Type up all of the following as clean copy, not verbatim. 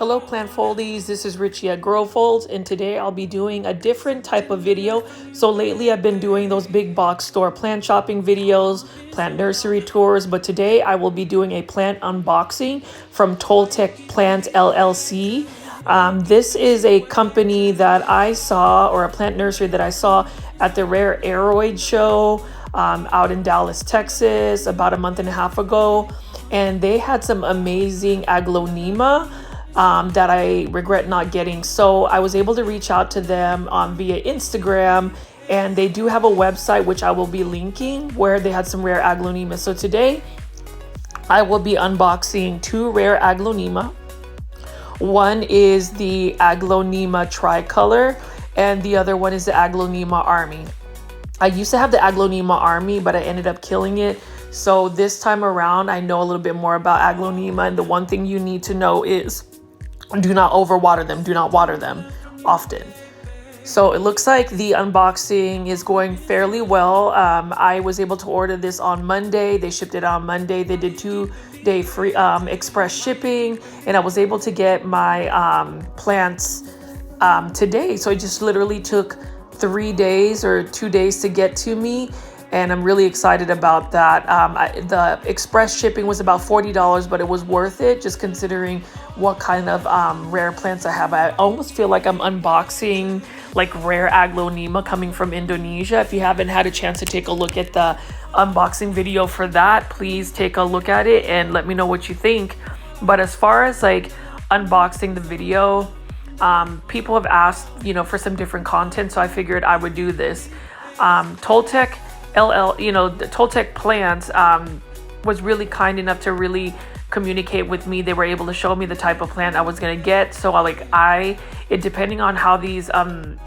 Hello Plant Foldies, this is Richie at Grow Folds, and today I'll be doing a different type of video. So lately I've been doing those big box store plant shopping videos, plant nursery tours, but today I will be doing a plant unboxing from Toltec Plants LLC. This is a company that I saw, or a plant nursery that I saw at the Rare Aroid show out in Dallas, Texas, about a month and a half ago. And they had some amazing Aglaonema that I regret not getting. So I was able to reach out to them via Instagram, and they do have a website which I will be linking where they had some rare Aglaonema. So today I will be unboxing two rare Aglaonema. One is the Aglaonema Tricolor and the other one is the Aglaonema Army. I used to have the Aglaonema Army, but I ended up killing it. So this time around, I know a little bit more about Aglaonema, and the one thing you need to know is do not overwater them. Do not water them often. So it looks like the unboxing is going fairly well. I was able to order this on Monday. They shipped it on Monday. They did 2-day free express shipping, and I was able to get my plants today. So it just literally took 3 days or 2 days to get to me. And I'm really excited about that. The express shipping was about $40, but it was worth it just considering what kind of rare plants I have. I almost feel like I'm unboxing like rare Aglaonema coming from Indonesia. If you haven't had a chance to take a look at the unboxing video for that, please take a look at it and let me know what you think. But as far as like unboxing the video, people have asked, for some different content, so I figured I would do this. Toltec the Toltec Plants was really kind enough to really communicate with me. They were able to show me the type of plant I was going to get. So depending on how these, the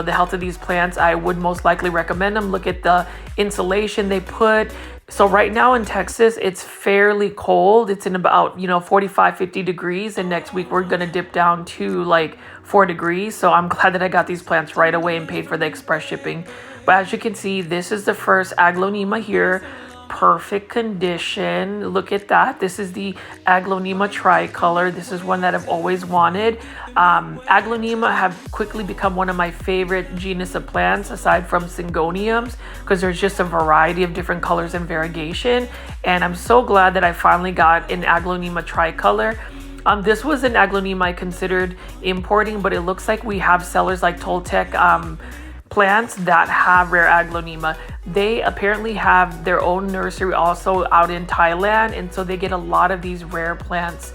health of these plants, I would most likely recommend them. Look at the insulation they put. So right now in Texas, it's fairly cold. It's in about, 45, 50 degrees. And next week we're going to dip down to like 4 degrees. So I'm glad that I got these plants right away and paid for the express shipping. But as you can see, this is the first Aglaonema here. Perfect condition. Look at that. This is the Aglaonema Tricolor. This is one that I've always wanted. Aglaonema have quickly become one of my favorite genus of plants aside from Syngoniums, because there's just a variety of different colors and variegation. And I'm so glad that I finally got an Aglaonema Tricolor. This was an Aglaonema I considered importing, but it looks like we have sellers like Toltec Plants that have rare Aglaonema. They apparently have their own nursery also out in Thailand, and so they get a lot of these rare plants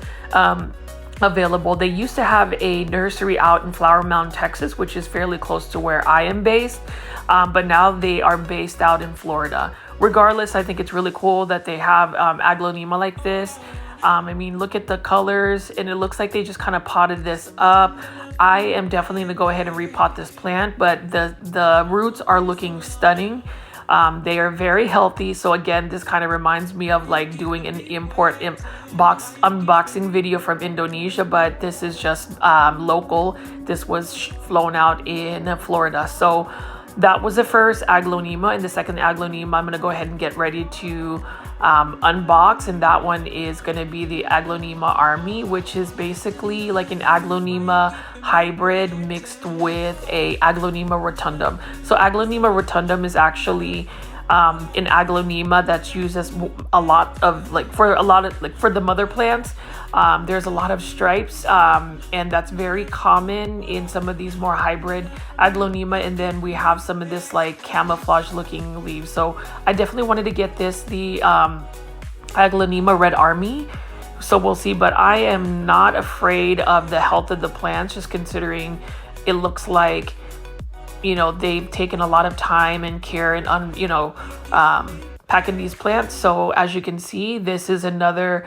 available. They used to have a nursery out in Flower Mound, Texas, which is fairly close to where I am based, but now they are based out in Florida. Regardless, I think it's really cool that they have Aglaonema like this. Look at the colors, and it looks like they just kind of potted this up. I am definitely going to go ahead and repot this plant, but the roots are looking stunning. They are very healthy. So again, this kind of reminds me of like doing an unboxing video from Indonesia, but this is just local. This was flown out in Florida. So that was the first Aglaonema, and the second Aglaonema I'm going to go ahead and get ready to unbox, and that one is going to be the Aglaonema Army, which is basically like an Aglaonema hybrid mixed with a Aglaonema rotundum. So Aglaonema rotundum is actually an Aglaonema that's used as a lot of for the mother plants. There's a lot of stripes, and that's very common in some of these more hybrid Aglaonema. And then we have some of this like camouflage looking leaves. So I definitely wanted to get the Aglaonema Red Army. So we'll see, but I am not afraid of the health of the plants, just considering it looks like they've taken a lot of time and care and packing these plants. So as you can see, this is another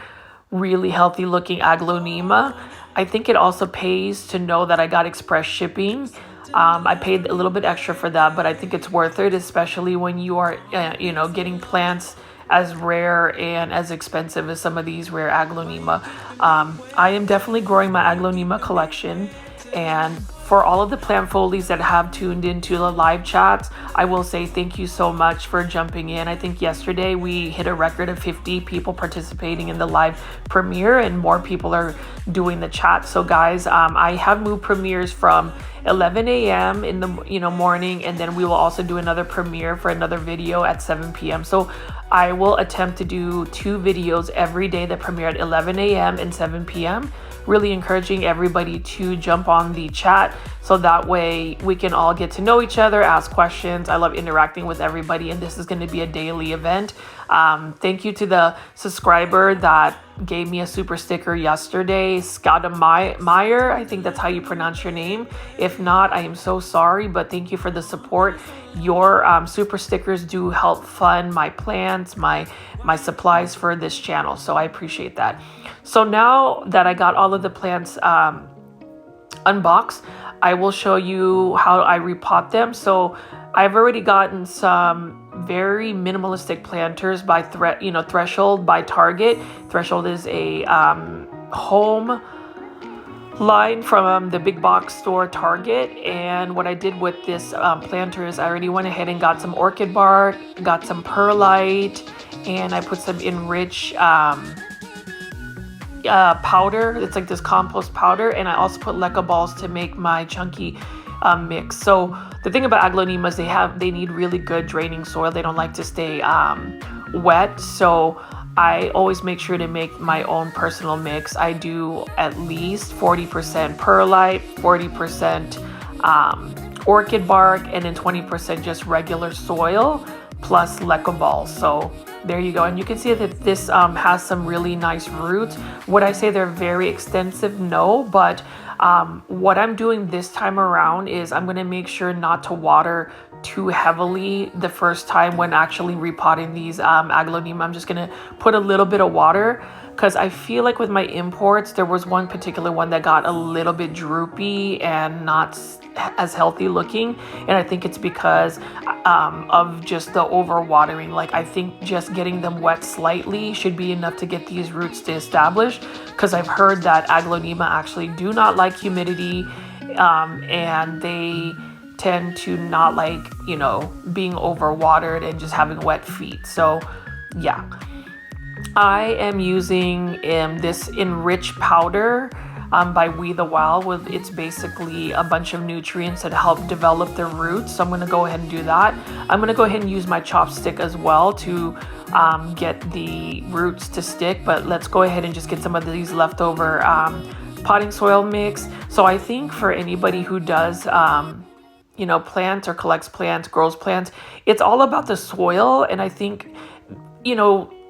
really healthy looking Aglaonema. I think it also pays to know that I got express shipping. I paid a little bit extra for that, but I think it's worth it, especially when you are getting plants as rare and as expensive as some of these rare Aglaonema. I am definitely growing my Aglaonema collection, And for all of the plant folies that have tuned into the live chats, I will say thank you so much for jumping in. I think yesterday we hit a record of 50 people participating in the live premiere, and more people are doing the chat. So guys, I have moved premieres from 11 a.m. in the morning, and then we will also do another premiere for another video at 7 p.m. So I will attempt to do 2 videos every day that premiere at 11 a.m. and 7 p.m. Really encouraging everybody to jump on the chat so that way we can all get to know each other, ask questions. I love interacting with everybody, and this is going to be a daily event. Thank you to the subscriber that gave me a super sticker yesterday, Meyer. I think that's how you pronounce your name. If not, I am so sorry, but thank you for the support. Your super stickers do help fund my plants, my supplies for this channel, so I appreciate that. So now that I got all of the plants unboxed, I will show you how I repot them. So I've already gotten some very minimalistic planters by Threshold by Target. Threshold is a home line from the big box store Target. And what I did with this planter is I already went ahead and got some orchid bark, got some perlite, and I put some enriched powder. It's like this compost powder, and I also put leca balls to make my chunky mix. So the thing about aglaonemas, they need really good draining soil. They don't like to stay wet, so I always make sure to make my own personal mix. I do at least 40% perlite, 40% orchid bark, and then 20% just regular soil plus leca balls. So there you go. And you can see that this has some really nice roots. Would I say they're very extensive? No, but what I'm doing this time around is I'm going to make sure not to water too heavily the first time when actually repotting these aglaonema. I'm just going to put a little bit of water, because I feel like with my imports, there was one particular one that got a little bit droopy and not as healthy looking, and I think it's because of just the over watering. Like, I think just getting them wet slightly should be enough to get these roots to establish, because I've heard that aglaonema actually do not like humidity, and they tend to not like being over watered and just having wet feet. So yeah, I am using this enriched powder by We the Wild. It's basically a bunch of nutrients that help develop the roots. So I'm going to go ahead and do that. I'm going to go ahead and use my chopstick as well to get the roots to stick. But let's go ahead and just get some of these leftover potting soil mix. So I think for anybody who does plants or collects plants, grows plants, it's all about the soil. And I think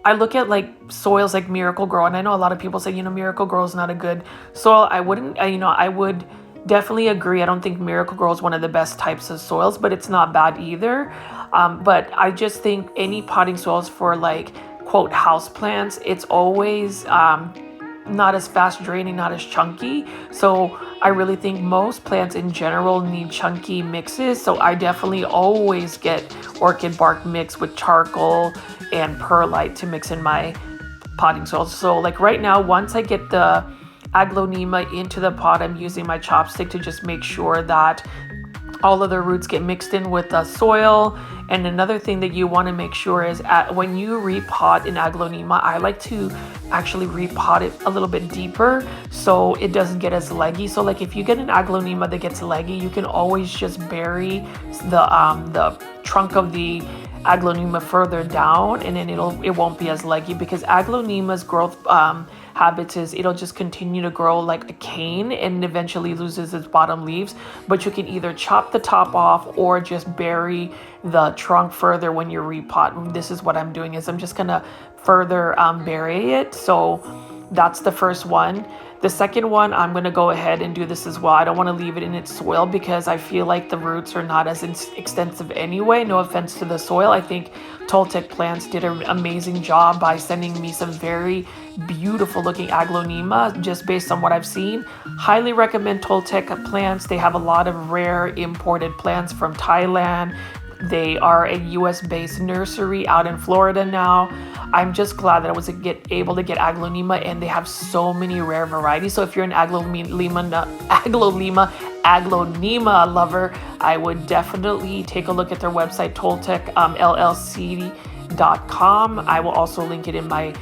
I look at like soils like Miracle Grow, and I know a lot of people say, Miracle Grow is not a good soil. I would definitely agree. I don't think Miracle Grow is one of the best types of soils, but it's not bad either. But I just think any potting soils for like, quote, house plants, it's always not as fast draining, not as chunky. So I really think most plants in general need chunky mixes. So I definitely always get orchid bark mix with charcoal and perlite to mix in my potting soil. So like right now, once I get the aglaonema into the pot, I'm using my chopstick to just make sure that all of the roots get mixed in with the soil. And another thing that you want to make sure is when you repot an aglaonema, I like to actually repot it a little bit deeper so it doesn't get as leggy. So like if you get an aglaonema that gets leggy, you can always just bury the trunk of the aglaonema further down, and then it won't be as leggy, because aglaonema's growth habits is it'll just continue to grow like a cane and eventually loses its bottom leaves. But you can either chop the top off or just bury the trunk further when you repot. This is what I'm doing, is I'm just gonna further bury it. So that's the first one. The second one, I'm going to go ahead and do this as well. I don't want to leave it in its soil because I feel like the roots are not as extensive anyway. No offense to the soil. I think Toltec Plants did an amazing job by sending me some very beautiful looking aglaonema just based on what I've seen. Highly recommend Toltec Plants. They have a lot of rare imported plants from Thailand, They are a US-based nursery out in Florida now. I'm just glad that I was able to get Aglaonema, and they have so many rare varieties. So if you're an Aglaonema lover, I would definitely take a look at their website, Toltec LLC.com. I will also link it in my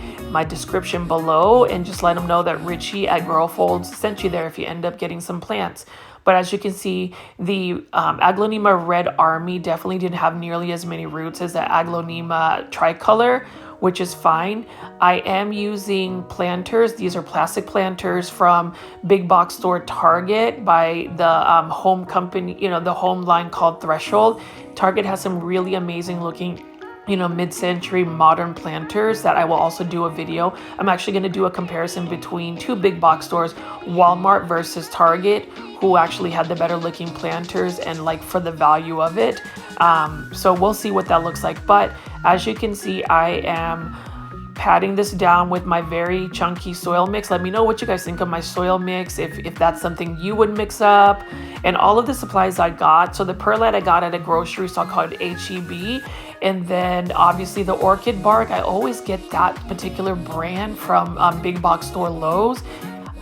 description below, and just let them know that Richie at Grow Folds sent you there if you end up getting some plants. But as you can see, the Aglaonema Red Army definitely didn't have nearly as many roots as the Aglaonema Tricolor, which is fine. I am using planters. These are plastic planters from big box store Target by the home company, the home line called Threshold. Target has some really amazing looking mid-century modern planters that I will also do a video. I'm actually going to do a comparison between two big box stores, Walmart versus Target, who actually had the better looking planters and like for the value of it. So we'll see what that looks like. But as you can see, I am patting this down with my very chunky soil mix. Let me know what you guys think of my soil mix, if that's something you would mix up. And all of the supplies I got, so the perlite I got at a grocery store called HEB, and then obviously the orchid bark, I always get that particular brand from big box store Lowe's.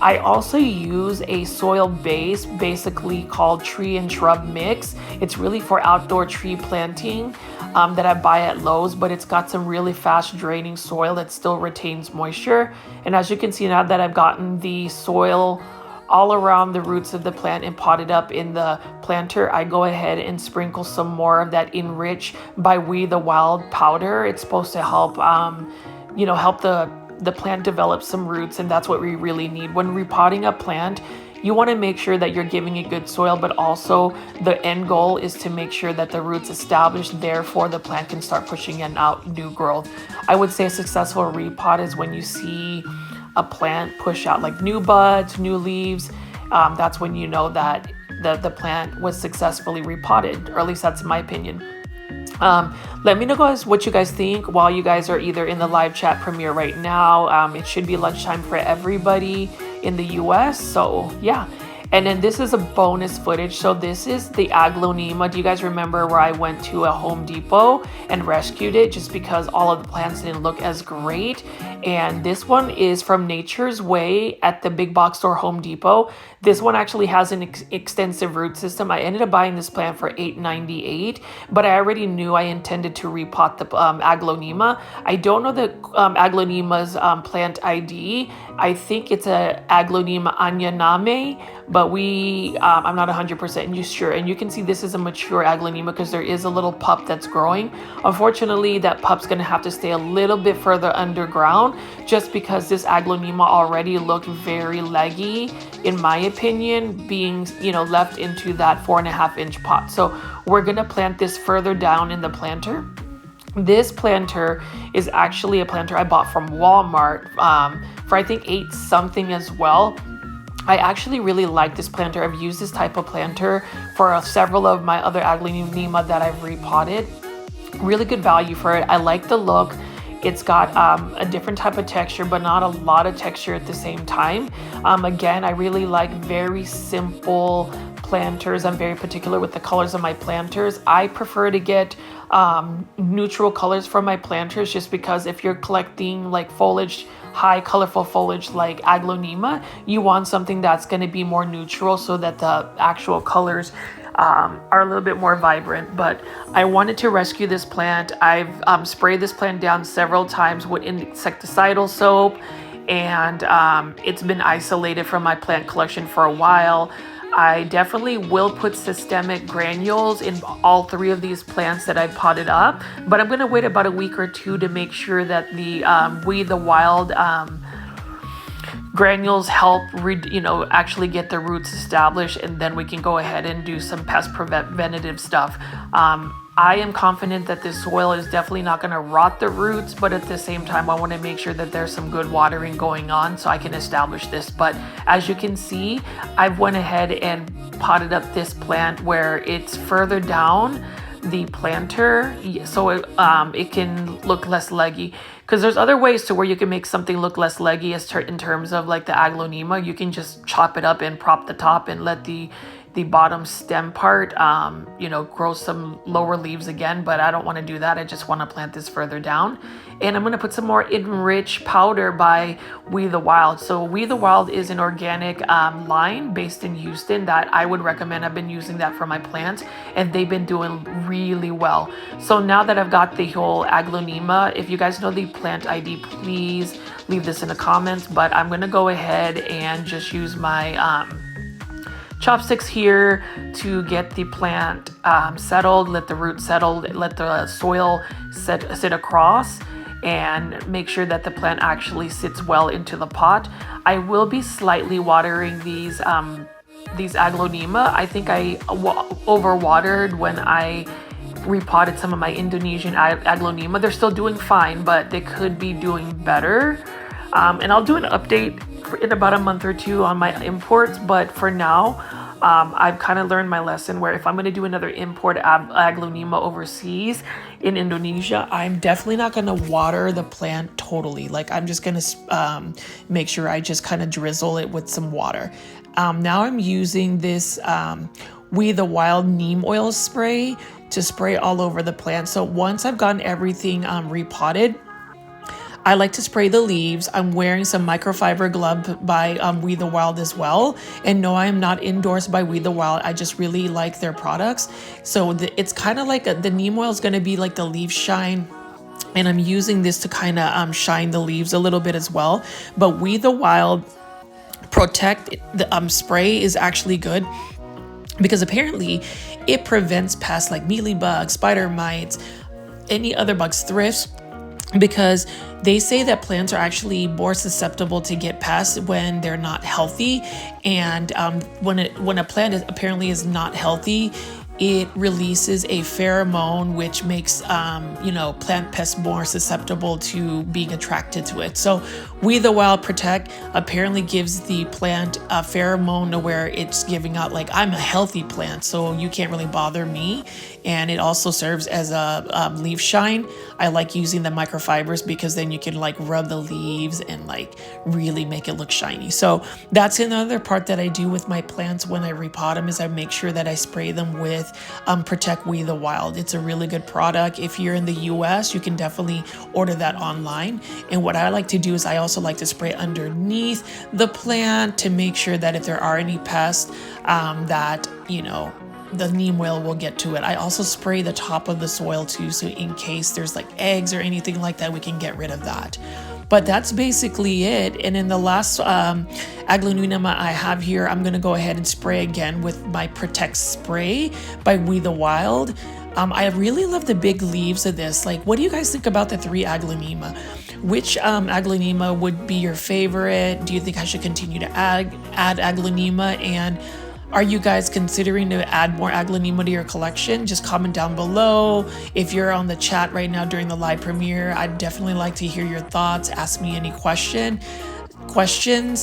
I also use a soil base basically called tree and shrub mix. It's really for outdoor tree planting that I buy at Lowe's, but it's got some really fast draining soil that still retains moisture. And as you can see, now that I've gotten the soil all around the roots of the plant and potted up in the planter, I go ahead and sprinkle some more of that Enrich by We the Wild powder. It's supposed to help, help the plant develop some roots, and that's what we really need. When repotting a plant, you want to make sure that you're giving it good soil, but also the end goal is to make sure that the roots established, therefore the plant can start pushing out new growth. I would say a successful repot is when you see a plant push out like new buds, new leaves. That's when you know that the plant was successfully repotted, or at least that's my opinion. Let me know, guys, what you guys think while you guys are either in the live chat premiere right now. It should be lunchtime for everybody in the US, so yeah. And then this is a bonus footage. So this is the Aglaonema. Do you guys remember where I went to a Home Depot and rescued it just because all of the plants didn't look as great? And this one is from Nature's Way at the big box store Home Depot. This one actually has an extensive root system. I ended up buying this plant for $8.98, but I already knew I intended to repot the Aglaonema. I don't know the Aglaonema's plant ID. I think it's a Aglaonema unnamed, but I'm not 100% sure. And you can see this is a mature Aglaonema because there is a little pup that's growing. Unfortunately, that pup's going to have to stay a little bit further underground just because this Aglaonema already looked very leggy, in my opinion, being left into that 4.5-inch pot. So we're going to plant this further down in the planter. This planter is actually a planter I bought from Walmart for I think $8 something as well. I actually really like this planter. I've used this type of planter for several of my other Aglaonema that I've repotted. Really good value for it. I like the look. It's got a different type of texture, but not a lot of texture at the same time. Again, I really like very simple planters. I'm very particular with the colors of my planters. I prefer to get neutral colors for my planters just because if you're collecting like foliage, high colorful foliage like Aglaonema, you want something that's going to be more neutral so that the actual colors are a little bit more vibrant. But I wanted to rescue this plant. I've sprayed this plant down several times with insecticidal soap, and it's been isolated from my plant collection for a while. I definitely will put systemic granules in all 3 of these plants that I potted up, but I'm going to wait about a week or 2 to make sure that the We the Wild granules help actually get the roots established, and then we can go ahead and do some pest preventative stuff. I am confident that this soil is definitely not going to rot the roots, but at the same time, I want to make sure that there's some good watering going on so I can establish this. But as you can see, I've went ahead and potted up this plant where it's further down the planter so it can look less leggy. because there's other ways to where you can make something look less leggy in terms of like the aglaonema. You can just chop it up and prop the top and let the bottom stem part, you know, grow some lower leaves again, but I don't want to do that. I just want to plant this further down. And I'm going to put some more Enrich powder by We the Wild. So We the Wild is an organic line based in Houston that I would recommend. I've been using that for my plants and they've been doing really well. So now that I've got the whole aglaonema, if you guys know the plant ID, please leave this in the comments, but I'm going to go ahead and just use my chopsticks here to get the plant settled, let the roots settle, let the soil sit across, and make sure that the plant actually sits well into the pot. I will be slightly watering these aglaonema. I think I overwatered when I repotted some of my Indonesian aglaonema. They're still doing fine, but they could be doing better. And I'll do an update in about a month or two on my imports, but for now, I've kind of learned my lesson where if I'm going to do another import aglaonema overseas in Indonesia, I'm definitely not going to water the plant totally. Like I'm just going to make sure I just kind of drizzle it with some water. Now I'm using this We the Wild neem oil spray to spray all over the plant. So once I've gotten everything repotted, I like to spray the leaves. I'm wearing some microfiber glove by We the Wild as well. And no, I am not endorsed by We the Wild. I just really like their products. So it's kind of like the neem oil is going to be like the leaf shine. And I'm using this to kind of shine the leaves a little bit as well. But We the Wild Protect the spray is actually good because apparently it prevents pests like mealybugs, spider mites, any other bugs, thrips, because they say that plants are actually more susceptible to get pests when they're not healthy. And when a plant apparently is not healthy, it releases a pheromone which makes plant pests more susceptible to being attracted to it. So We the Wild Protect apparently gives the plant a pheromone to where it's giving out like, I'm a healthy plant, so you can't really bother me. And it also serves as a leaf shine. I like using the microfibers because then you can like rub the leaves and like really make it look shiny. So that's another part that I do with my plants when I repot them, is I make sure that I spray them with Protect We the Wild. It's a really good product. If you're in the US, you can definitely order that online. And what I like to do is I also like to spray underneath the plant to make sure that if there are any pests that, you know, the neem oil will get to it. I also spray the top of the soil too, so in case there's like eggs or anything like that, we can get rid of that. But that's basically it. And in the last aglaonema I have here, I'm going to go ahead and spray again with my Protect spray by We the Wild. I really love the big leaves of this. Like, what do you guys think about the 3 aglaonema? Which aglaonema would be your favorite? Do you think I should continue to add aglaonema? And are you guys considering to add more aglaonema to your collection? Just comment down below. If you're on the chat right now during the live premiere, I'd definitely like to hear your thoughts. Ask me any questions.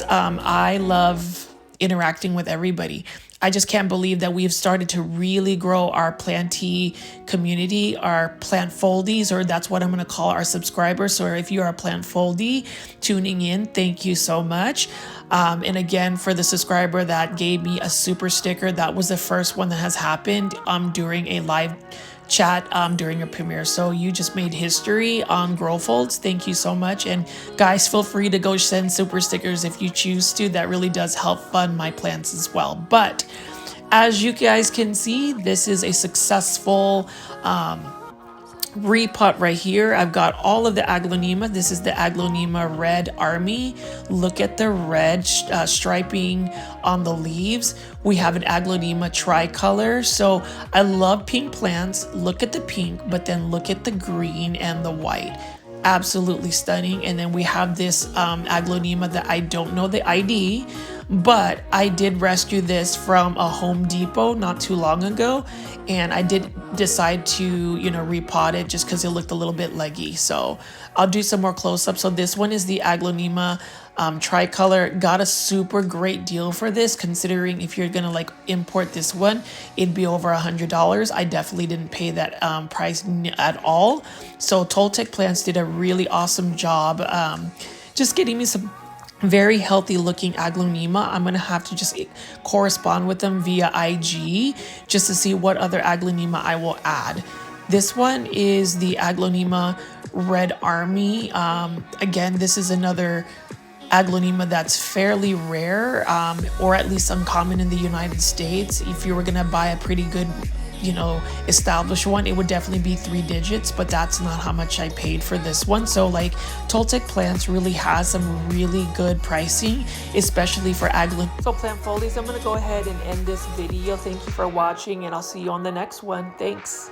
I love interacting with everybody. I just can't believe that we've started to really grow our plantee community, our Plant Foldies, or that's what I'm going to call our subscribers. So if you are a Plant Foldie tuning in, thank you so much. And again, for the subscriber that gave me a super sticker, that was the first one that has happened during a live chat during a premiere. So you just made history on Grow Folds. Thank you so much. And guys, feel free to go send super stickers if you choose to. That really does help fund my plants as well. But as you guys can see, this is a successful repot right here. I've got all of the aglaonema. This is the Aglaonema Red Army. Look at the red striping on the leaves. We have an Aglaonema Tricolor. So I love pink plants. Look at the pink, but then look at the green and the white. Absolutely stunning. And then we have this aglaonema that I don't know the ID, but I did rescue this from a Home Depot not too long ago, and I did decide to, repot it just because it looked a little bit leggy. So I'll do some more close-ups. So this one is the Aglaonema Tricolor. Got a super great deal for this, considering if you're gonna like import this one, it'd be over $100. I definitely didn't pay that price at all. So Toltec Plants did a really awesome job just getting me some very healthy looking aglaonema. I'm gonna have to just correspond with them via IG just to see what other aglaonema I will add. This one is the Aglaonema Red Army. Again, this is another Aglaonema that's fairly rare, or at least uncommon in the United States. If you were gonna buy a pretty good, you know, established one, it would definitely be 3 digits, but that's not how much I paid for this one. So like Toltec Plants really has some really good pricing, especially for Aglaonema. So Plant Folies, I'm gonna go ahead and end this video. Thank you for watching, and I'll see you on the next one. Thanks.